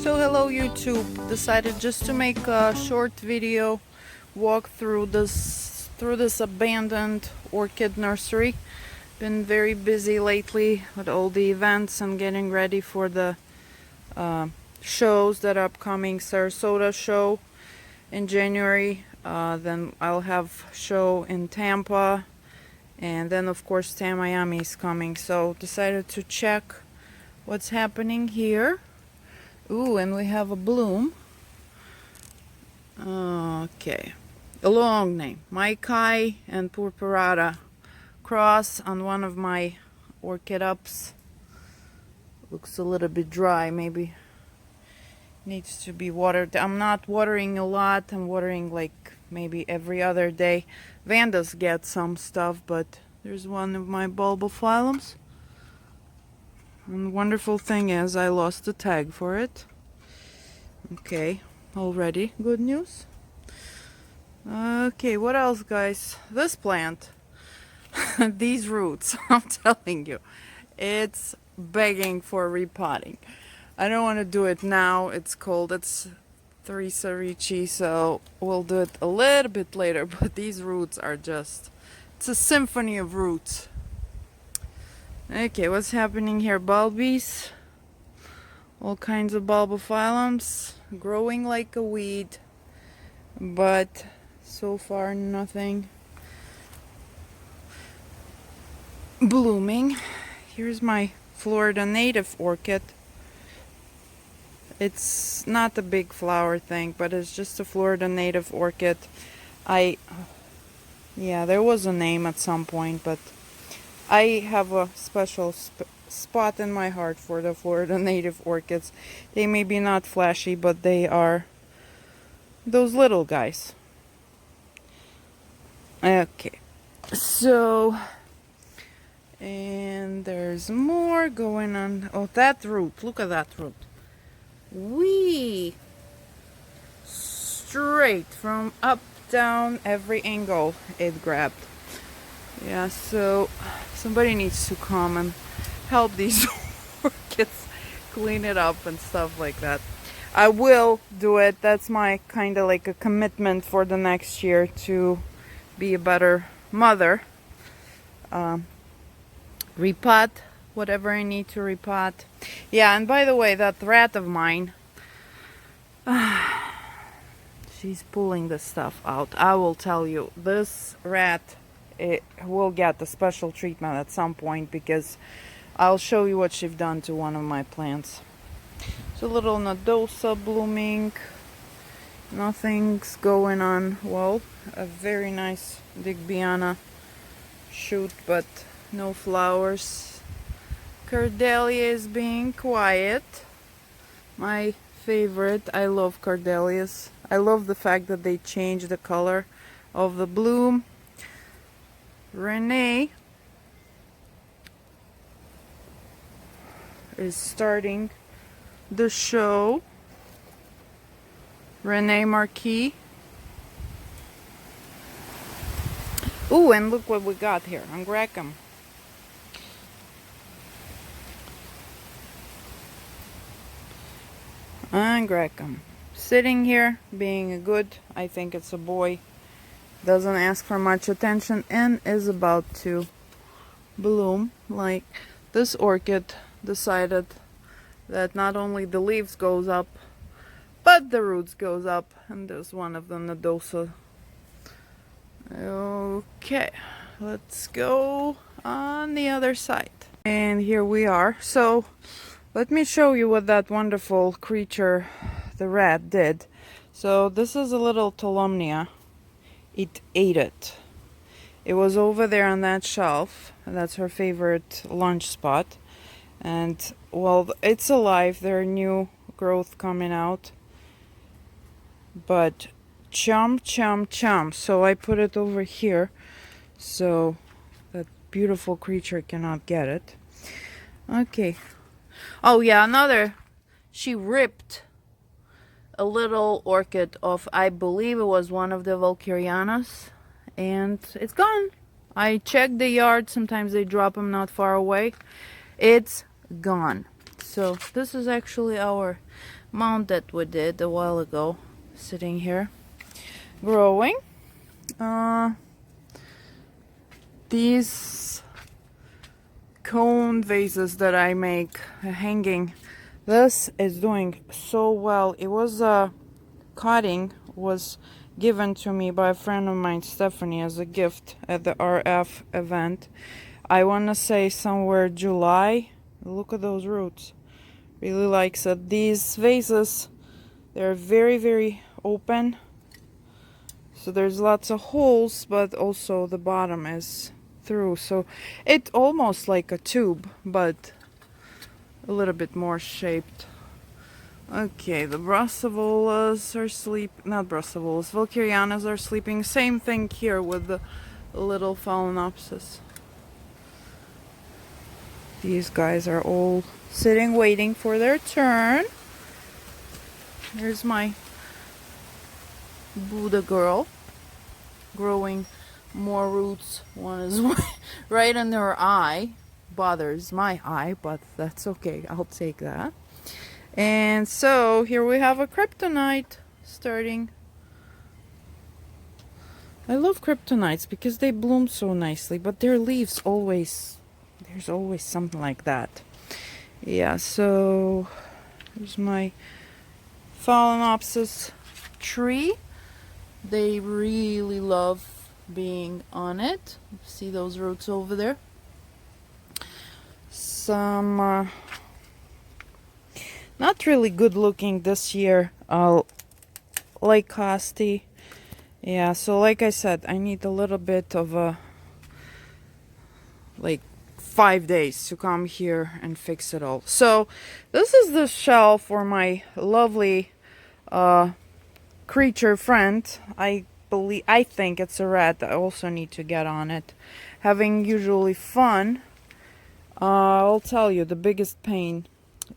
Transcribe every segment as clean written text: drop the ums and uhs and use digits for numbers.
So hello YouTube, decided just to make a short video walk through this abandoned orchid nursery. Been very busy lately with all the events and getting ready for the shows that are upcoming. Sarasota show in January, then I'll have show in Tampa, and then of course Miami is coming, so decided to check what's happening here. Ooh, and we have a bloom. Okay, a long name, Maikai and Purpurata cross on one of my orchid ups. Looks a little bit dry, maybe needs to be watered. I'm not watering a lot, I'm watering like maybe every other day. Vandas get some stuff, but there's one of my bulbophyllums. And the wonderful thing is I lost the tag for it. Okay, already good news. Okay, what else, guys? This plant, these roots, I'm telling you, it's begging for repotting. I don't want to do it now, it's cold, it's Theresa Ricci, so we'll do it a little bit later, but these roots are just, it's a symphony of roots. Okay, what's happening here? Bulbies, all kinds of bulbophyllums, growing like a weed, but so far nothing blooming. Here's my Florida native orchid. It's not a big flower thing, but it's just a Florida native orchid. Yeah, there was a name at some point, but I have a special spot in my heart for the Florida native orchids. They may be not flashy, but they are those little guys. Okay, so, and there's more going on. Oh, that root, look at that root. Wee! Straight from up, down, every angle it grabbed. Yeah, so somebody needs to come and help these orchids clean it up and stuff like that. I will do it. That's my kind of like a commitment for the next year, to be a better mother. Repot whatever I need to repot. Yeah, and by the way, that rat of mine, she's pulling the stuff out. I will tell you, this rat, it will get a special treatment at some point, because I'll show you what she's done to one of my plants. It's a little nodosa blooming. Nothing's going on. Well, a very nice Digbiana shoot, but no flowers. Cardelia is being quiet. My favorite. I love Cardelias. I love the fact that they change the color of the bloom. Renee is starting the show. Renee Marquis. Ooh, and look what we got here. Angraecum. Angraecum. Sitting here, being a good, I think it's a boy, doesn't ask for much attention, and is about to bloom. Like, this orchid decided that not only the leaves goes up, but the roots goes up, and there's one of the nodosa. Okay, let's go on the other side. And here we are. So let me show you what that wonderful creature, the rat, did. So this is a little Tolomnia. It ate it. It was over there on that shelf. That's her favorite lunch spot. And well, it's alive. There are new growth coming out. But chomp, chomp, chomp. So I put it over here, so that beautiful creature cannot get it. Okay. Oh yeah, another. She ripped a little orchid off, I believe it was one of the Valkyrianas, and it's gone. I checked the yard. Sometimes they drop them not far away. It's gone. So this is actually mound that we did a while ago, sitting here, growing. These cone vases that I make, hanging, this is doing so well. It was cutting was given to me by a friend of mine, Stephanie, as a gift at the RF event. I want to say somewhere July. Look at those roots. Really likes it. These vases, they're very, very open. So there's lots of holes, but also the bottom is through. So it's almost like a tube, but a little bit more shaped. Okay, the Brassavolas are not Brassavolas, Valkyrianas are sleeping. Same thing here with the little Phalaenopsis. These guys are all sitting, waiting for their turn. Here's my Buddha girl, growing more roots. One is right under her eye. Bothers my eye, but that's okay. I'll take that. And so here we have a kryptonite starting. I love kryptonites because they bloom so nicely, but their leaves always, there's always something like that. Yeah, so here's my Phalaenopsis tree. They really love being on it. See those roots over there? Some not really good looking this year, like Costi. Yeah, so like I said, I need a little bit of a, like 5 days to come here and fix it all. So this is the shell for my lovely creature friend. I think it's a rat. I also need to get on it. Having usually fun. I'll tell you, the biggest pain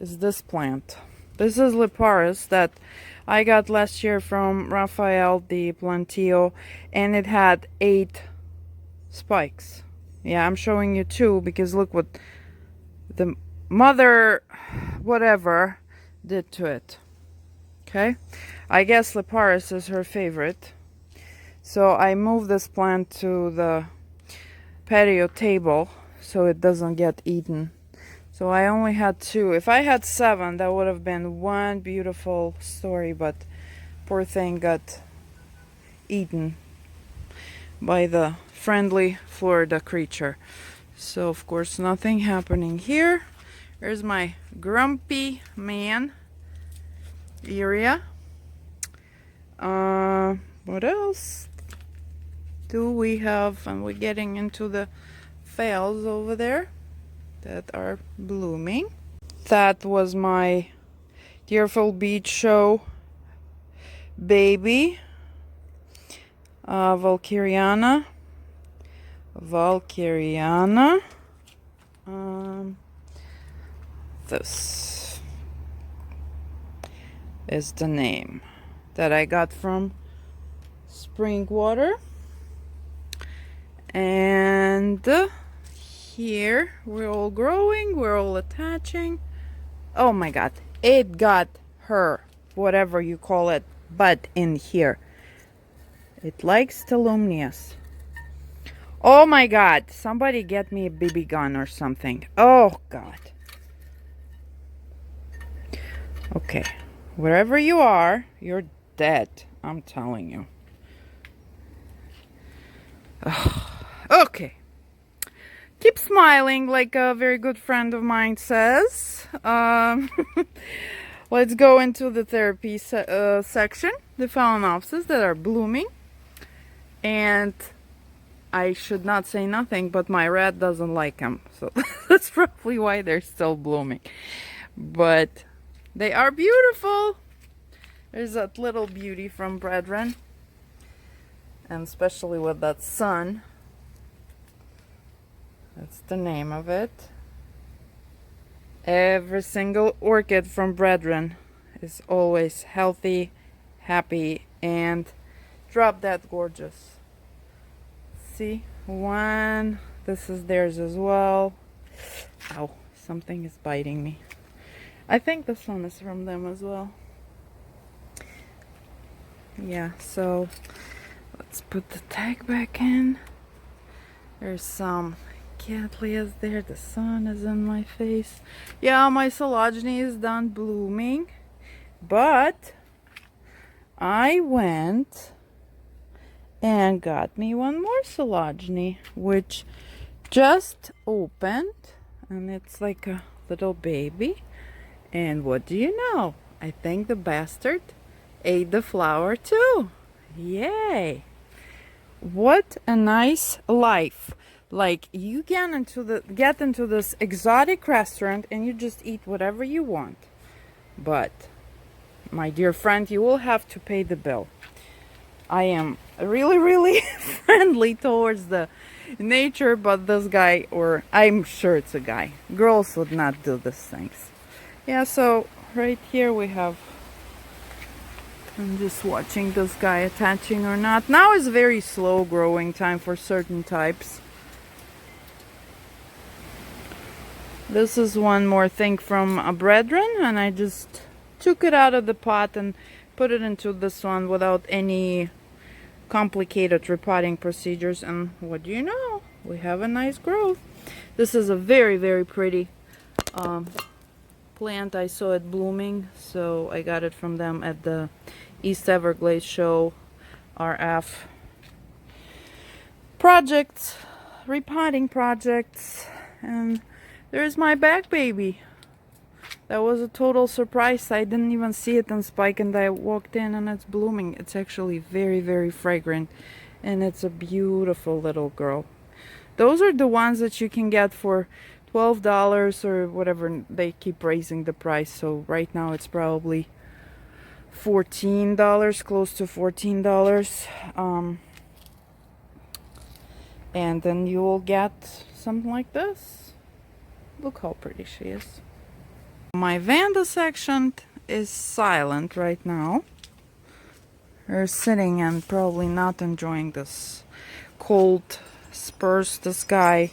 is this plant. This is Liparis that I got last year from Rafael the Plantio, and it had 8 spikes. Yeah, I'm showing you 2 because look what the mother whatever did to it. Okay, I guess Liparis is her favorite. So I moved this plant to the patio table so it doesn't get eaten. So I only had 2. If I had 7, that would have been one beautiful story, but poor thing got eaten by the friendly Florida creature. So of course nothing happening here. Here's my grumpy man area. What else do we have? And we're getting into the phales over there that are blooming. That was my Deerfield Beach show baby, Valkyriana. This is the name that I got from spring water. And here we're all growing, we're all attaching. Oh my god, it got her, whatever you call it, butt in here. It likes Thelumnius. Oh my god, somebody get me a BB gun or something. Oh god. Okay, wherever you are, you're dead, I'm telling you. Okay. Keep smiling, like a very good friend of mine says. Let's go into the therapy section. The Phalaenopsis that are blooming. And I should not say nothing, but my rat doesn't like them. So that's probably why they're still blooming. But they are beautiful. There's that little beauty from Brethren. And especially with that sun. That's the name of it. Every single orchid from Brethren is always healthy, happy, and drop dead gorgeous. See? One. This is theirs as well. Ow. Something is biting me. I think this one is from them as well. Yeah, so let's put the tag back in. There's some cattleyas there. The sun is in my face. Yeah, my phylogeny is done blooming, but I went and got me one more phylogeny, which just opened, and it's like a little baby. And what do you know? I think the bastard ate the flower too. Yay! What a nice life. Like, you get into this exotic restaurant and you just eat whatever you want. But my dear friend, you will have to pay the bill. I am really, really friendly towards the nature, but this guy, or I'm sure it's a guy, girls would not do these things. Yeah, so right here we have, I'm just watching this guy attaching or not. Now is very slow growing time for certain types. This is one more thing from a brethren, and I just took it out of the pot and put it into this one without any complicated repotting procedures, and what do you know? We have a nice growth. This is a very, very pretty plant. I saw it blooming, so I got it from them at the East Everglades show. RF projects, repotting projects, and there's my back baby. That was a total surprise. I didn't even see it on Spike, and I walked in and it's blooming. It's actually very, very fragrant, and it's a beautiful little girl. Those are the ones that you can get for $12 or whatever. They keep raising the price, so right now it's probably $14, close to $14. And then you will get something like this. Look how pretty she is. My Vanda section is silent right now. They're sitting and probably not enjoying this cold spurs. This guy,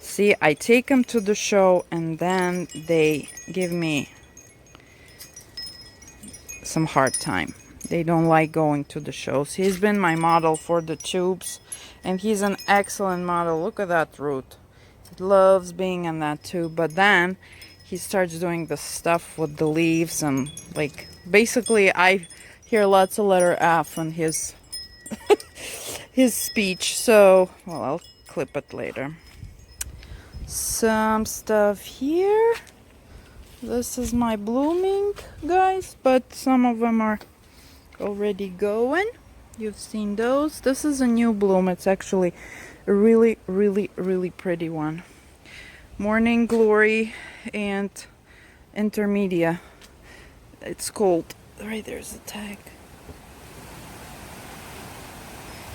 see, I take him to the show and then they give me some hard time. They don't like going to the shows. He's been my model for the tubes, and he's an excellent model. Look at that root. He loves being in that tube, but then he starts doing the stuff with the leaves, and like basically I hear lots of letter F in his his speech. So, well, I'll clip it later. Some stuff here. This is my blooming guys, but some of them are already going. You've seen those. This is a new bloom. It's actually a really, really, really pretty one. Morning Glory and Intermedia. It's called. Right, there's the tag.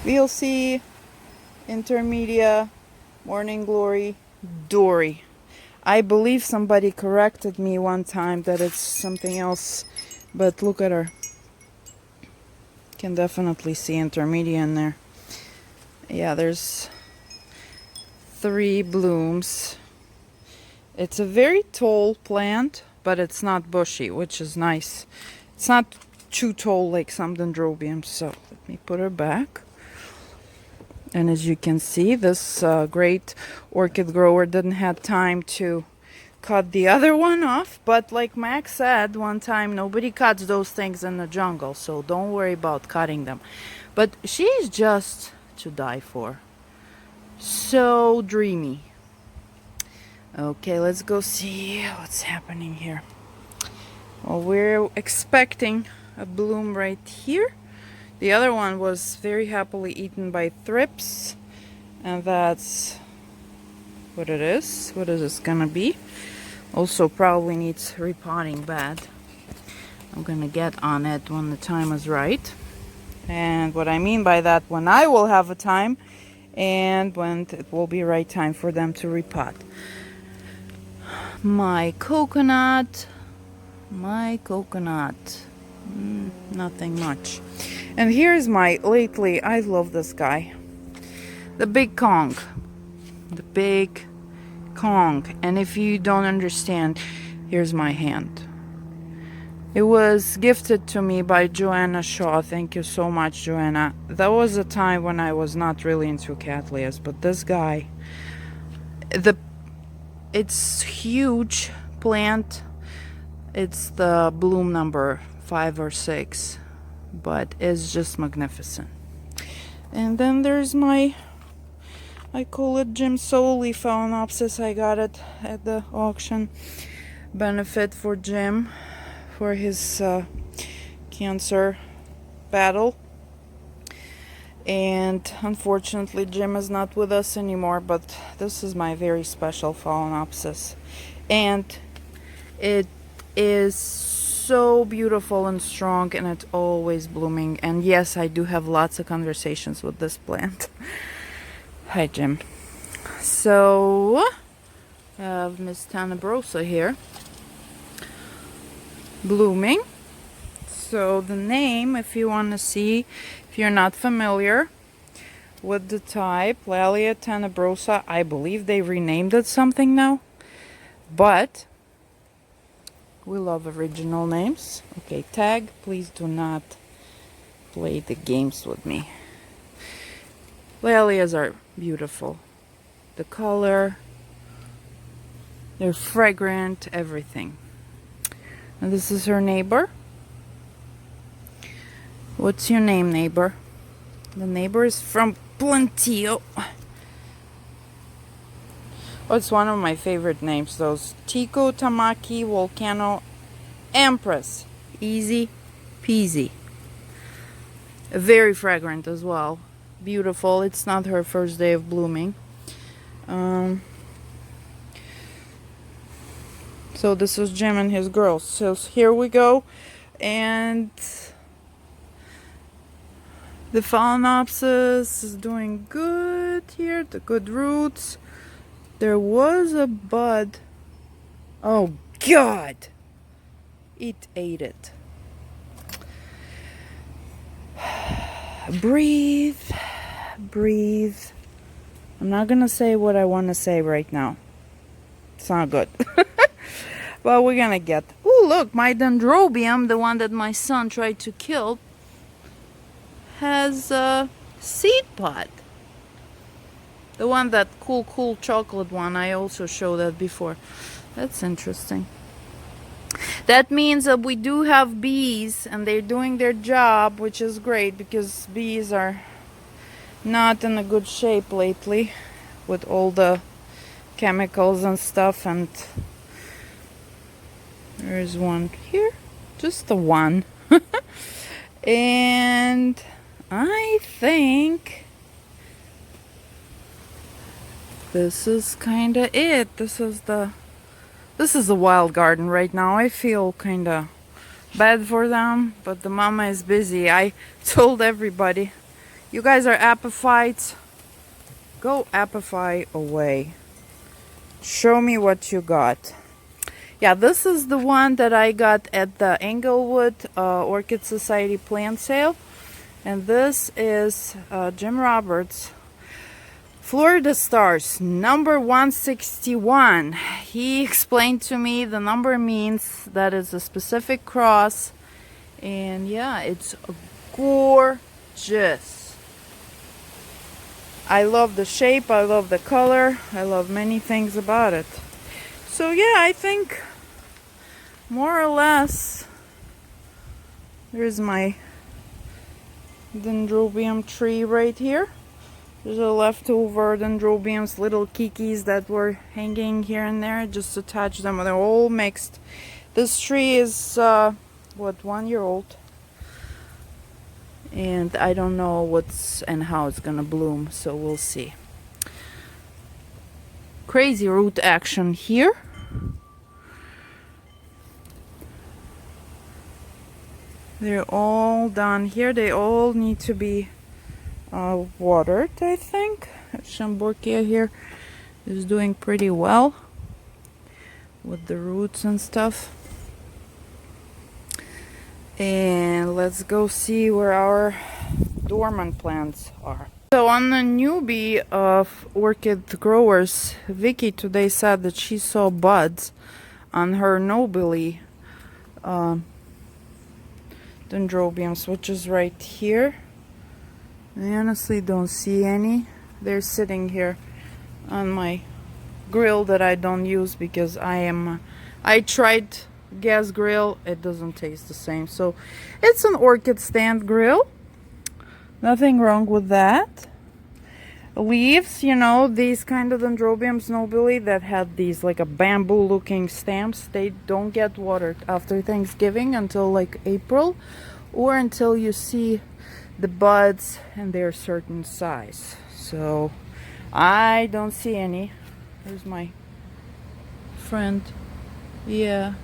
VLC, Intermedia, Morning Glory, Dory. I believe somebody corrected me one time that it's something else, but look at her. Can definitely see Intermedia in there. Yeah, there's 3 blooms. It's a very tall plant, but it's not bushy, which is nice. It's not too tall like some dendrobiums. So let me put her back. And as you can see, this great orchid grower didn't have time to cut the other one off. But like Max said one time, nobody cuts those things in the jungle, so don't worry about cutting them. But she's just to die for. So dreamy. Okay, let's go see what's happening here. Well, we're expecting a bloom right here. The other one was very happily eaten by thrips, and that's what it is. What is this gonna be? Also probably needs repotting bad. I'm gonna get on it when the time is right. And what I mean by that, when I will have a time and when it will be right time for them to repot. My coconut. Nothing much. And here's my, lately, I love this guy. The Big Kong. The Big Kong. And if you don't understand, here's my hand. It was gifted to me by Joanna Shaw. Thank you so much, Joanna. That was a time when I was not really into Cattleyas, but this guy, it's huge plant. It's the bloom number 5 or 6, but it's just magnificent. And then there's my, I call it Jim Soley Phalaenopsis. I got it at the auction. Benefit for Jim for his cancer battle. And unfortunately Jim is not with us anymore, but this is my very special Phalaenopsis. And it is so beautiful and strong, and it's always blooming. And yes, I do have lots of conversations with this plant. Hi, Jim. So I have Miss Tenebrosa here blooming. So the name, if you want to see, if you're not familiar with the type, Laelia tenebrosa, I believe they renamed it something now, but we love original names. Okay, tag, please do not play the games with me. Laelias are beautiful. The color, they're fragrant, everything. And this is her neighbor. What's your name, neighbor? The neighbor is from Plantillo. Oh, it's one of my favorite names, those. Taeko, Tamaki, Volcano, Empress. Easy peasy. Very fragrant as well. Beautiful. It's not her first day of blooming. So this is Jim and his girls. So here we go. And the Phalaenopsis is doing good here. The good roots. There was a bud. Oh God! It ate it. Breathe. Breathe. I'm not gonna say what I want to say right now. It's not good. Well, we're gonna get... Oh, look, my dendrobium, the one that my son tried to kill, has a seed pod. The one, that cool chocolate one, I also showed that before. That's interesting. That means that we do have bees, and they're doing their job, which is great, because bees are not in a good shape lately with all the chemicals and stuff. And there's one here, just the one. And I think this is kind of it. This is a wild garden right now. I feel kind of bad for them, but the mama is busy. I told everybody, you guys are apophytes. Go apophy away. Show me what you got. Yeah, this is the one that I got at the Englewood Orchid Society plant sale. And this is Jim Roberts' Florida Stars, number 161. He explained to me the number means that it's a specific cross. And yeah, it's gorgeous. I love the shape, I love the color, I love many things about it. So yeah, I think more or less there's my dendrobium tree right here. There's a leftover dendrobiums, little kikis that were hanging here and there. Just attach them, they're all mixed. This tree is what, 1 year old, and I don't know what's and how it's gonna bloom, so we'll see. Crazy root action here. They're all done here. They all need to be watered, I think. Chamborkia here is doing pretty well with the roots and stuff. And let's go see where our dormant plants are. So on the newbie of orchid growers, Vicky today said that she saw buds on her nobile dendrobiums, which is right here. I honestly don't see any. They're sitting here on my grill that I don't use because I tried gas grill. It doesn't taste the same. So it's an orchid stand grill. Nothing wrong with that. Leaves, you know, these kind of dendrobiums nobili that had these like a bamboo looking stems, they don't get watered after Thanksgiving until like April, or until you see the buds and they're certain size. So I don't see any. There's my friend. Yeah,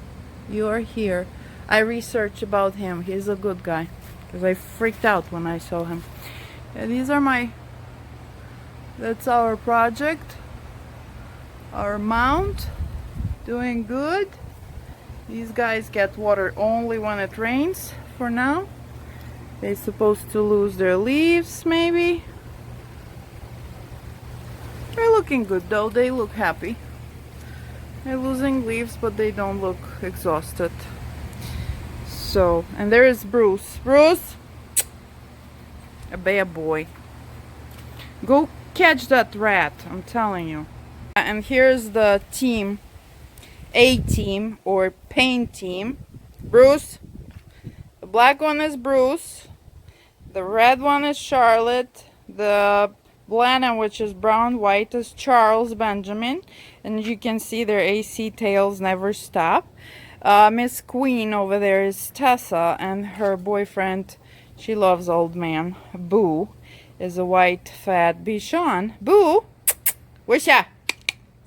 you are here. I researched about him. He's a good guy because I freaked out when I saw him. Yeah, these are my, that's our project, our mount, doing good. These guys get water only when it rains for now. They're supposed to lose their leaves maybe. They're looking good though, they look happy. They're losing leaves but they don't look exhausted. So, and there is Bruce. Bruce! A bad boy. Go catch that rat, I'm telling you. And here's the team, A team or paint team. Bruce, the black one is Bruce, the red one is Charlotte, the Blana, which is brown white, is Charles Benjamin, and you can see their AC tails never stop. Miss Queen over there is Tessa, and her boyfriend, she loves old man, Boo, is a white fat Bichon. Boo, where's ya?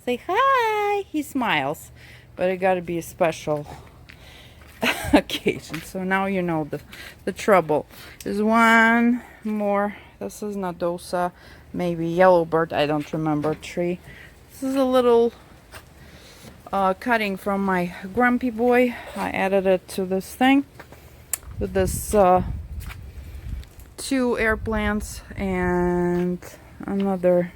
Say hi. He smiles, but it gotta be a special occasion. So now you know the trouble. There's one more. This is Nadosa, maybe Yellowbird, I don't remember, tree. This is a little cutting from my grumpy boy. I added it to this thing with this two air plants, and another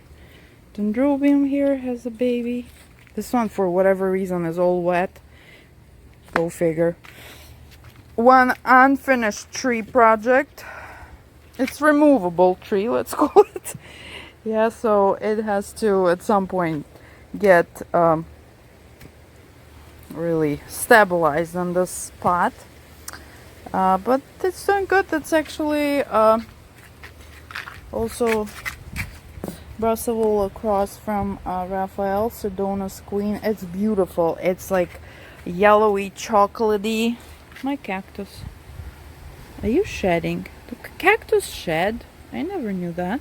dendrobium here has a baby. This one, for whatever reason, is all wet. Go figure. One unfinished tree project. It's removable tree, let's call it. Yeah, so it has to at some point get really stabilized on this spot. But it's doing good. It's actually also Brussels across from Raphael, Sedona's Queen. It's beautiful. It's like yellowy, chocolatey. My cactus. Are you shedding? Do cactus shed? I never knew that.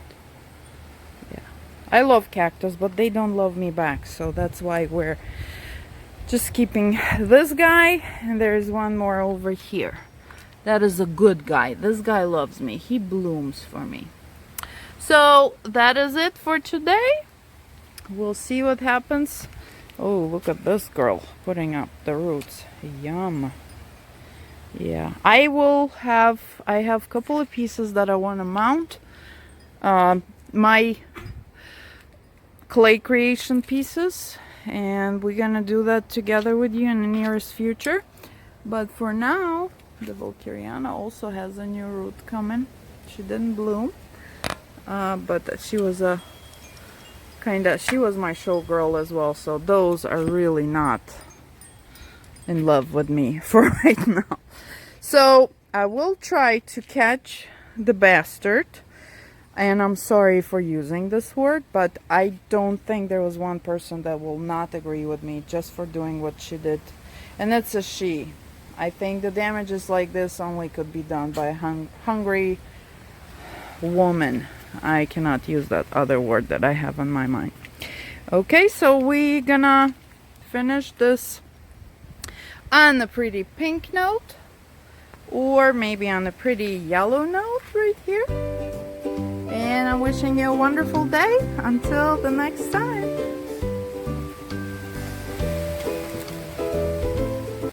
Yeah. I love cactus, but they don't love me back. So that's why we're just keeping this guy. And there's one more over here. That is a good guy. This guy loves me. He blooms for me. So that is it for today. We'll see what happens. Oh, look at this girl putting up the roots. Yum. Yeah, I have a couple of pieces that I want to mount. My clay creation pieces, and we're gonna do that together with you in the nearest future. But for now, the Volcano also has a new root coming. She didn't bloom, but she was she was my showgirl as well. So those are really not in love with me for right now. So I will try to catch the bastard, and I'm sorry for using this word, but I don't think there was one person that will not agree with me just for doing what she did, and it's a she. I think the damages like this only could be done by a hungry woman. I cannot use that other word that I have in my mind. Okay, so we're gonna finish this on a pretty pink note, or maybe on a pretty yellow note right here. And I'm wishing you a wonderful day. Until the next time.